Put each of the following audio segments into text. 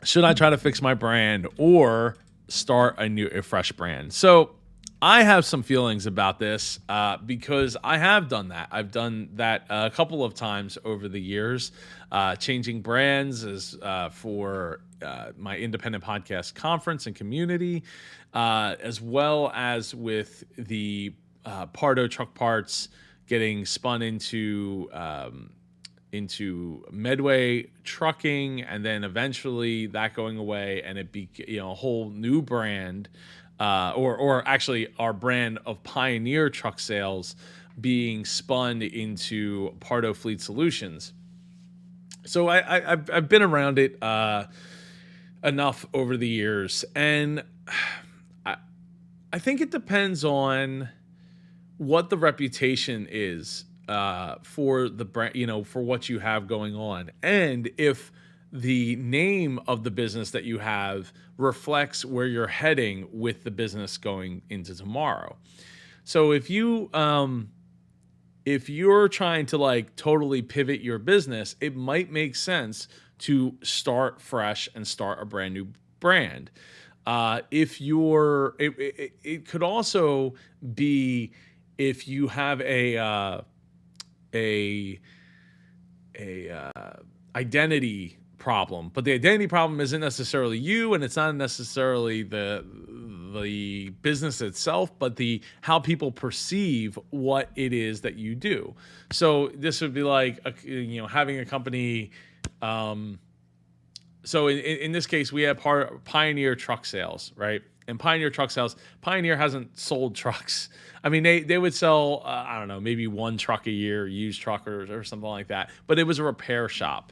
Should I try to fix my brand or start a fresh brand? So I have some feelings about this because I have done that. I've done that a couple of times over the years, changing brands as for my independent podcast conference and community, as well as with the Pardo Truck Parts getting spun into Medway Trucking, and then eventually that going away, and it be a whole new brand, or actually our brand of Pioneer Truck Sales being spun into Pardo Fleet Solutions. So I've been around it enough over the years, and I think it depends on what the reputation is for the brand, for what you have going on, and if the name of the business that you have reflects where you're heading with the business going into tomorrow. So if you're trying to like totally pivot your business, it might make sense to start fresh and start a brand new brand. It could also be if you have a identity problem, but the identity problem isn't necessarily you, and it's not necessarily the business itself, but the how people perceive what it is that you do. So this would be like having a company. So in this case, we have Pioneer Truck Sales, right? And Pioneer Truck Sales, Pioneer hasn't sold trucks. I mean, they would sell, I don't know, maybe one truck a year, used truck or something like that. But it was a repair shop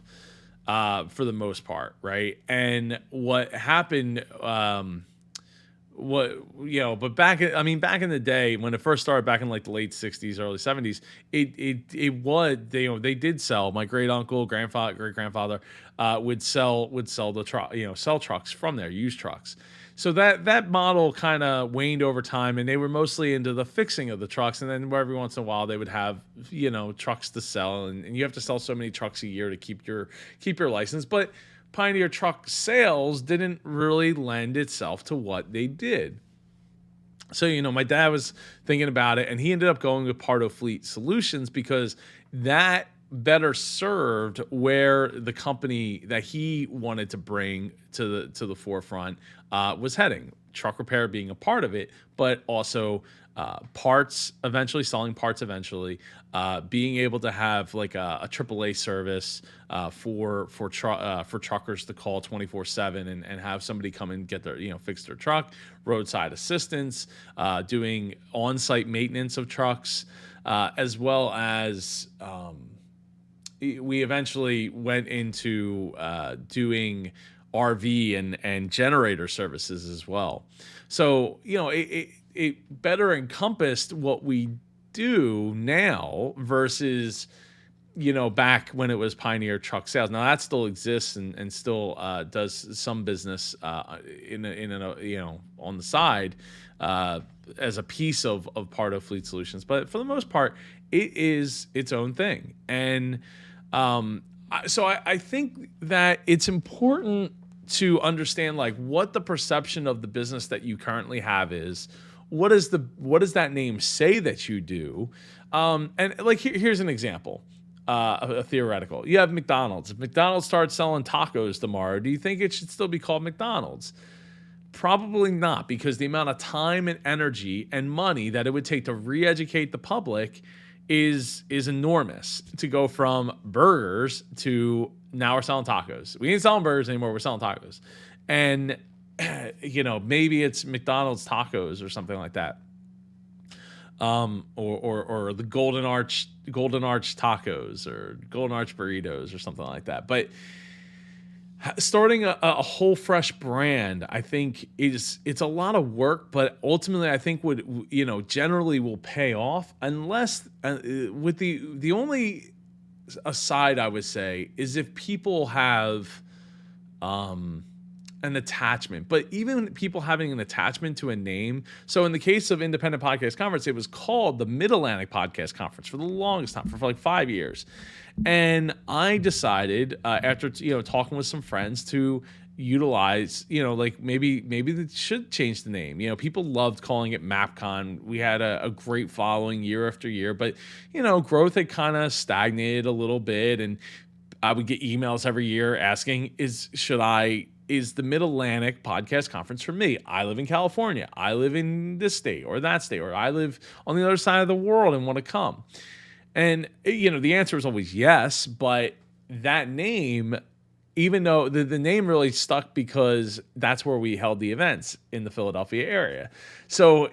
for the most part, right? And what happened, but back in the day when it first started, back in like the late '60s, early '70s, they did sell. My great uncle, great grandfather would sell the truck, sell trucks from there, used trucks. So that model kind of waned over time, and they were mostly into the fixing of the trucks. And then every once in a while they would have, trucks to sell, and you have to sell so many trucks a year to keep your license. But Pioneer Truck Sales didn't really lend itself to what they did. So, my dad was thinking about it, and he ended up going with Pardo Fleet Solutions because that better served where the company that he wanted to bring to the forefront was heading. Truck repair being a part of it, but also parts eventually, selling parts eventually, being able to have like a AAA service for truckers to call 24/7 and have somebody come and get their fix their truck, roadside assistance, doing on-site maintenance of trucks, as well as we eventually went into doing RV and generator services as well. So, it better encompassed what we do now versus, back when it was Pioneer Truck Sales. Now that still exists and still does some business on the side as a piece of Pardo Fleet Solutions. But for the most part, it is its own thing. And so I think that it's important to understand like what the perception of the business that you currently have is. What does that name say that you do? And like here's an example, a theoretical. You have McDonald's. If McDonald's starts selling tacos tomorrow, do you think it should still be called McDonald's? Probably not, because the amount of time and energy and money that it would take to re-educate the public is enormous. To go from burgers to now we're selling tacos. We ain't selling burgers anymore. We're selling tacos. And maybe it's McDonald's tacos or something like that. Or the Golden Arch tacos or Golden Arch burritos or something like that. But starting a whole fresh brand, I think it's a lot of work, but ultimately I think would generally will pay off, unless with the only aside I would say is if people have an attachment. But even people having an attachment to a name. So in the case of Independent Podcast Conference, it was called the Mid-Atlantic Podcast Conference for the longest time, for like 5 years. And I decided after talking with some friends to utilize, like maybe they should change the name. People loved calling it MapCon. We had a great following year after year, but growth had kind of stagnated a little bit, and I would get emails every year asking, is the Mid Atlantic Podcast Conference for me? I live in California. I live in this state or that state, or I live on the other side of the world and want to come. And the answer is always yes, but that name, even though the name really stuck because that's where we held the events in the Philadelphia area. So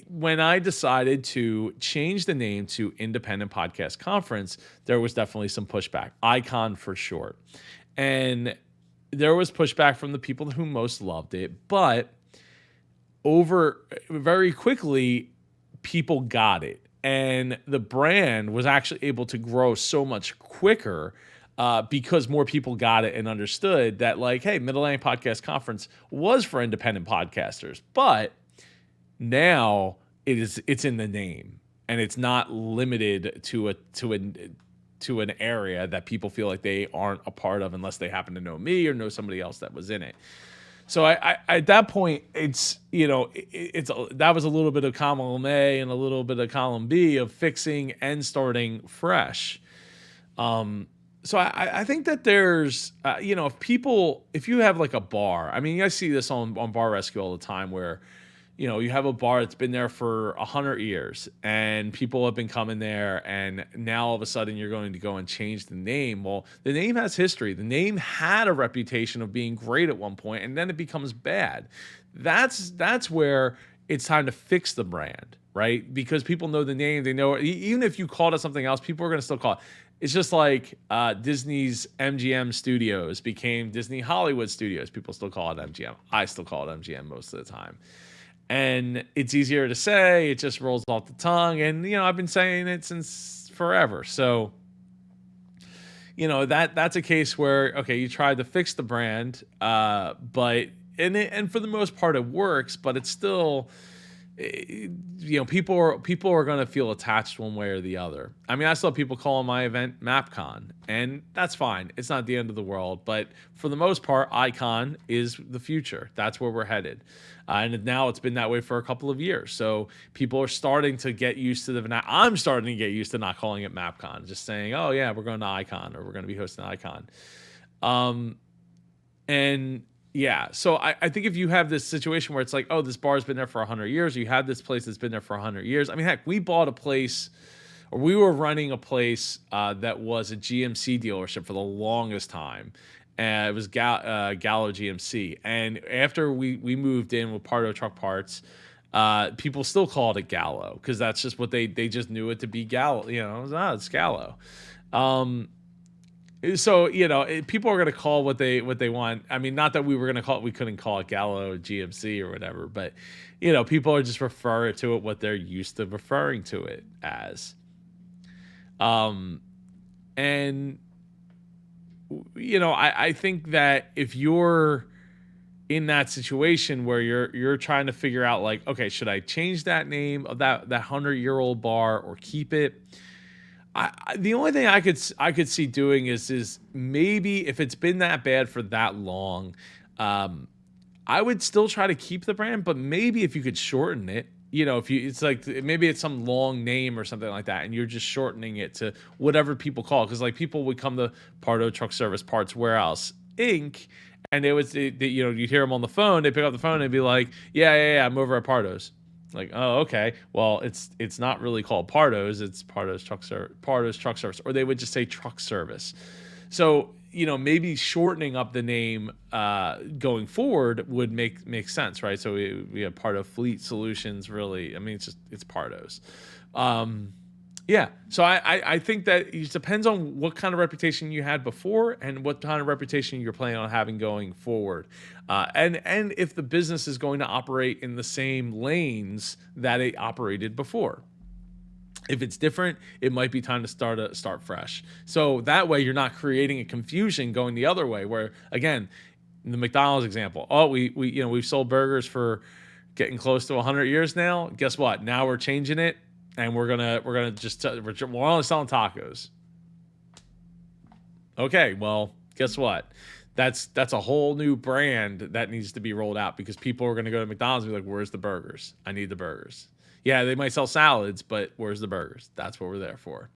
when I decided to change the name to Independent Podcast Conference, there was definitely some pushback. Icon for short. And there was pushback from the people who most loved it, but very quickly, people got it. And the brand was actually able to grow so much quicker because more people got it and understood that, like, hey, Mid Atlantic Podcast Conference was for independent podcasters, but now it's in the name, and it's not limited to an area that people feel like they aren't a part of unless they happen to know me or know somebody else that was in it. So I at that point, it's that was a little bit of column A and a little bit of column B of fixing and starting fresh. So I think that there's if you have like a bar, I mean, I see this on Bar Rescue all the time where you have a bar that's been there for 100 years and people have been coming there, and now all of a sudden you're going to go and change the name. Well, the name has history. The name had a reputation of being great at one point, and then it becomes bad. That's where it's time to fix the brand, right? Because people know the name. They know, even if you called it something else, people are going to still call it. It's just like Disney's MGM Studios became Disney Hollywood Studios. People still call it MGM. I still call it MGM most of the time. And it's easier to say. It just rolls off the tongue. And, I've been saying it since forever. So, that's a case where, okay, you tried to fix the brand, but for the most part it works, but it's still, people are going to feel attached one way or the other. I mean, I still have people calling my event MapCon, and that's fine. It's not the end of the world, but for the most part, Icon is the future. That's where we're headed. And now it's been that way for a couple of years. So people are starting to get used to I'm starting to get used to not calling it MapCon, just saying, oh yeah, we're going to Icon, or we're going to be hosting Icon. And yeah, so I think if you have this situation where it's like, oh, this bar's been there for 100 years, or you have this place that's been there for 100 years. I mean, heck, we bought a place, or we were running a place that was a GMC dealership for the longest time. And it was Gallo GMC. And after we moved in with Pardo Truck Parts, people still called it Gallo because that's just what they just knew it to be. Gallo. It's Gallo. So people are going to call what they want. I mean, not that we couldn't call it Gallo GMC or whatever, but people are just referring to it what they're used to referring to it as. And I think that if you're in that situation where you're trying to figure out, like, okay, should I change that name of that 100-year-old bar or keep it? The only thing I could see doing is maybe if it's been that bad for that long, I would still try to keep the brand, but maybe if you could shorten it, it's like maybe it's some long name or something like that, and you're just shortening it to whatever people call it. Because like people would come to Pardo Truck Service Parts Warehouse Inc., and you'd hear them on the phone. They pick up the phone and they'd be like, yeah, I'm over at Pardo's. Like, oh, okay. Well, it's not really called Pardo's. It's Pardo's Truck Service, or they would just say Truck Service. So maybe shortening up the name going forward would make sense, right? So we have Pardo Fleet Solutions. Really, I mean, it's Pardo's. Yeah. So I think that it depends on what kind of reputation you had before and what kind of reputation you're planning on having going forward. And if the business is going to operate in the same lanes that it operated before. If it's different, it might be time to start fresh. So that way you're not creating a confusion going the other way, where again, in the McDonald's example, we've sold burgers for getting close to 100 years now. Guess what? Now we're changing it. And we're gonna we're only selling tacos. Okay, well, guess what? That's a whole new brand that needs to be rolled out because people are going to go to McDonald's and be like, "Where's the burgers? I need the burgers." Yeah, they might sell salads, but where's the burgers? That's what we're there for.